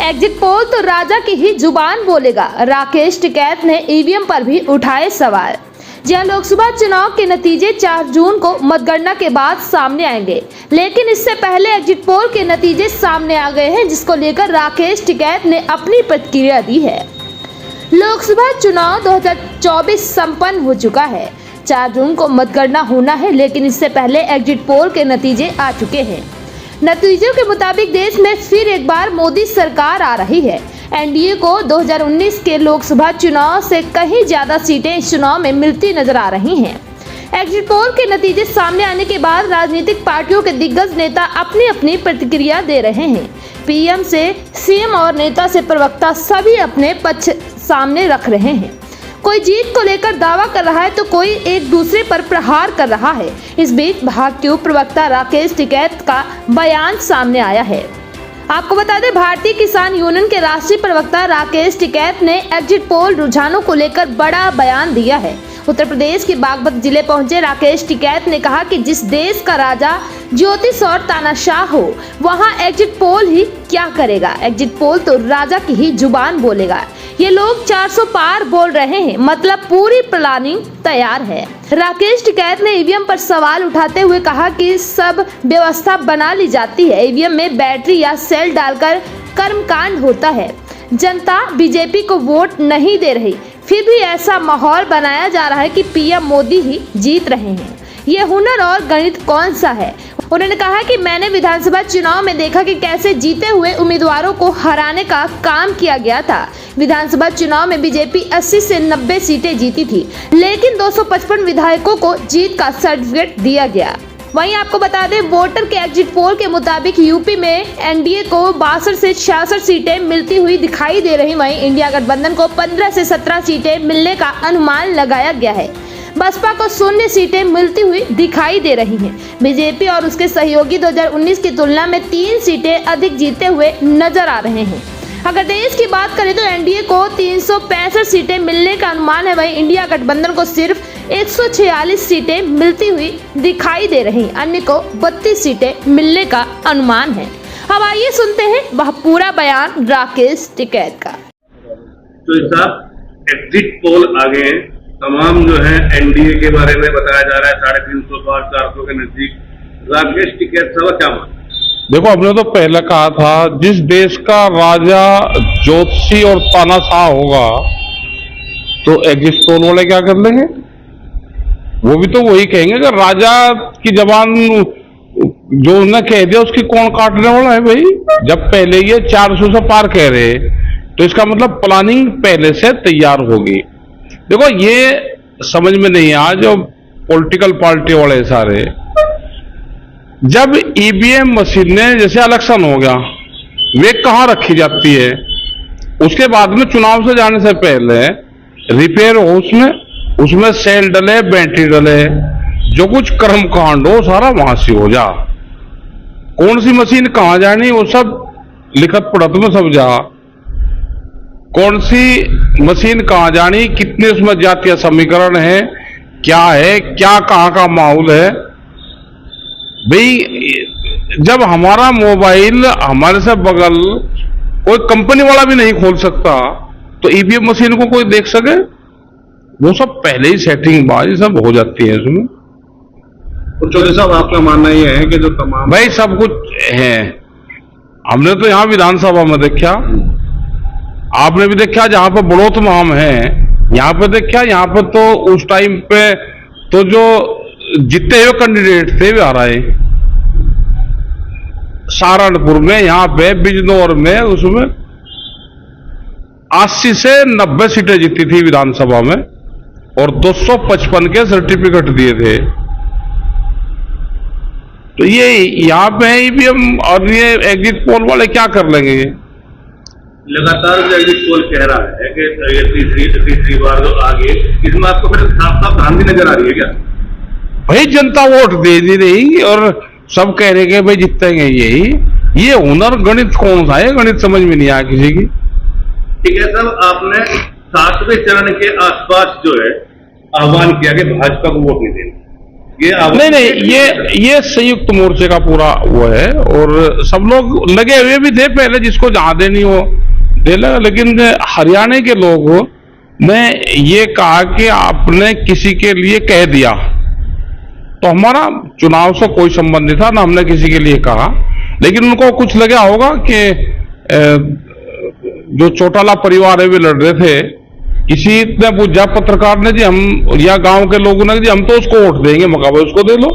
Exit poll तो राजा की ही जुबान बोलेगा। राकेश टिकैत ने ईवीएम पर भी उठाए सवाल। जहां लोकसभा चुनाव के नतीजे 4 जून को मतगणना के बाद सामने आएंगे, लेकिन इससे पहले एग्जिट पोल के नतीजे सामने आ गए हैं, जिसको लेकर राकेश टिकैत ने अपनी प्रतिक्रिया दी है। लोकसभा चुनाव 2024 संपन्न हो चुका है। 4 जून को मतगणना होना है, लेकिन इससे पहले एग्जिट पोल के नतीजे आ चुके हैं। नतीजों के मुताबिक देश में फिर एक बार मोदी सरकार आ रही है। एनडीए को 2019 के लोकसभा चुनाव से कहीं ज्यादा सीटें इस चुनाव में मिलती नजर आ रही हैं। एग्जिट पोल के नतीजे सामने आने के बाद राजनीतिक पार्टियों के दिग्गज नेता अपनी अपनी प्रतिक्रिया दे रहे हैं। पीएम से सीएम और नेता से प्रवक्ता सभी अपने पक्ष सामने रख रहे हैं। कोई जीत को लेकर दावा कर रहा है तो कोई एक दूसरे पर प्रहार कर रहा है। इस बीच भाजपा प्रवक्ता राकेश टिकैत का बयान सामने आया है। आपको बता दें, भारतीय किसान यूनियन के राष्ट्रीय प्रवक्ता राकेश टिकैत ने एग्जिट पोल रुझानों को लेकर बड़ा बयान दिया है। उत्तर प्रदेश के बागपत जिले पहुंचे राकेश टिकैत ने कहा कि जिस देश का राजा ज्योतिष और तानाशाह हो, वहां एग्जिट पोल ही क्या करेगा। एग्जिट पोल तो राजा की ही जुबान बोलेगा। ये लोग 400 पार बोल रहे हैं, मतलब पूरी प्लानिंग तैयार है। राकेश टिकैत ने ईवीएम पर सवाल उठाते हुए कहा कि सब व्यवस्था बना ली जाती है, ईवीएम में बैटरी या सेल डालकर कर्मकांड होता है। जनता बीजेपी को वोट नहीं दे रही, फिर भी ऐसा माहौल बनाया जा रहा है कि पीएम मोदी ही जीत रहे हैं। ये हुनर और गणित कौन सा है। उन्होंने कहा कि मैंने विधानसभा चुनाव में देखा कि कैसे जीते हुए उम्मीदवारों को हराने का काम किया गया था। विधानसभा चुनाव में बीजेपी 80 से 90 सीटें जीती थी, लेकिन 255 विधायकों को जीत का सर्टिफिकेट दिया गया। वहीं आपको बता दें, वोटर के एग्जिट पोल के मुताबिक यूपी में एनडीए को 62 से 66 सीटें मिलती हुई दिखाई दे रही। वहीं इंडिया गठबंधन को 15 से 17 सीटें मिलने का अनुमान लगाया गया है। बसपा को 0 सीटें मिलती हुई दिखाई दे रही हैं। बीजेपी और उसके सहयोगी 2019 की तुलना में 3 सीटें अधिक जीते हुए नजर आ रहे हैं। अगर देश की बात करें तो एनडीए को 365 सीटें मिलने का अनुमान है। वहीं इंडिया गठबंधन को सिर्फ 146 सीटें मिलती हुई दिखाई दे रही, अन्य को 32 सीटें मिलने का अनुमान है। अब आइए सुनते हैं वह पूरा बयान राकेश टिकैत का। तो साहब, एग्जिट पोल आ गए, तमाम जो है एनडीए के बारे में बताया जा रहा है, 350 पार 400 के नजदीक। राकेश टिकैत साहब क्या मानते? देखो, हमने तो पहले कहा था, जिस देश का राजा ज्योतिषी और तानाशाह होगा तो एग्जिट पोल वाले क्या कर लेंगे? वो भी तो वही कहेंगे कि राजा की जबान जो उन्हें कह दिया उसकी कौन काटने वाला है भाई। जब पहले ये 400 से पार कह रहे तो इसका मतलब प्लानिंग पहले से तैयार होगी। देखो, ये समझ में नहीं आ, जो पॉलिटिकल पार्टी वाले सारे, जब ईवीएम मशीनें जैसे इलेक्शन हो गया, वे कहाँ रखी जाती है, उसके बाद में चुनाव से जाने से पहले रिपेयर हो, उसमें सेल डले, बैटरी डले, जो कुछ कर्मकांड हो सारा वहां से हो जा। कौन सी मशीन कहाँ जानी वो सब लिखत पढ़त में सब जा। कौन सी मशीन कहाँ जानी, कितने उसमें जातीय समीकरण है, क्या है, क्या कहाँ का माहौल है भाई। जब हमारा मोबाइल हमारे से बगल कोई कंपनी वाला भी नहीं खोल सकता, तो ईवीएम मशीन को कोई देख सके? वो सब पहले ही सेटिंग बाजी सब हो जाती है इसमें। तो चौधरी साहब, आपका मानना ये है कि जो तमाम भाई सब कुछ है, हमने तो यहाँ विधानसभा में देखा, आपने भी देखा, जहां पर बड़ौत माम है यहाँ पे देखा, यहाँ पर तो उस टाइम पे तो जो जीते हुए कैंडिडेट थे वे आ रहे, सहारनपुर में, यहाँ पे बिजनौर में, उसमें 80 से 90 सीटें जीती थी विधानसभा में और 255 के सर्टिफिकेट दिए थे। तो ये यहाँ पे ईवीएम और ये एग्जिट पोल वाले क्या कर लेंगे? लगातार जो एग्जिट पोल कह रहा है कि ये तीसरी बार जो आगे, इसमें आपको फिर साफ साफ भ्रांति नजर आ रही है क्या? भाई जनता वोट दे दी रही और सब कह रहे कि भाई जीतेंगे यही। ये हुनर गणित कौन सा है? गणित समझ में नहीं आया किसी की। ठीक है साहब, आपने 7वें चरण के आसपास जो है आह्वान किया कि भाजपा को वोट नहीं देना, नहीं नहीं, ये संयुक्त मोर्चे का पूरा वो है, और सब लोग लगे हुए भी थे पहले, जिसको जहां देनी हो दे लगा। लेकिन हरियाणा के लोगों ने ये कहा कि आपने किसी के लिए कह दिया, तो हमारा चुनाव से कोई संबंध नहीं था, ना हमने किसी के लिए कहा। लेकिन उनको कुछ लगा होगा कि जो चौटाला परिवार है वे लड़ रहे थे, किसी ने पूछा पत्रकार ने जी हम, या गांव के लोगों ने जी हम तो उसको वोट देंगे, मकाबा उसको दे लो।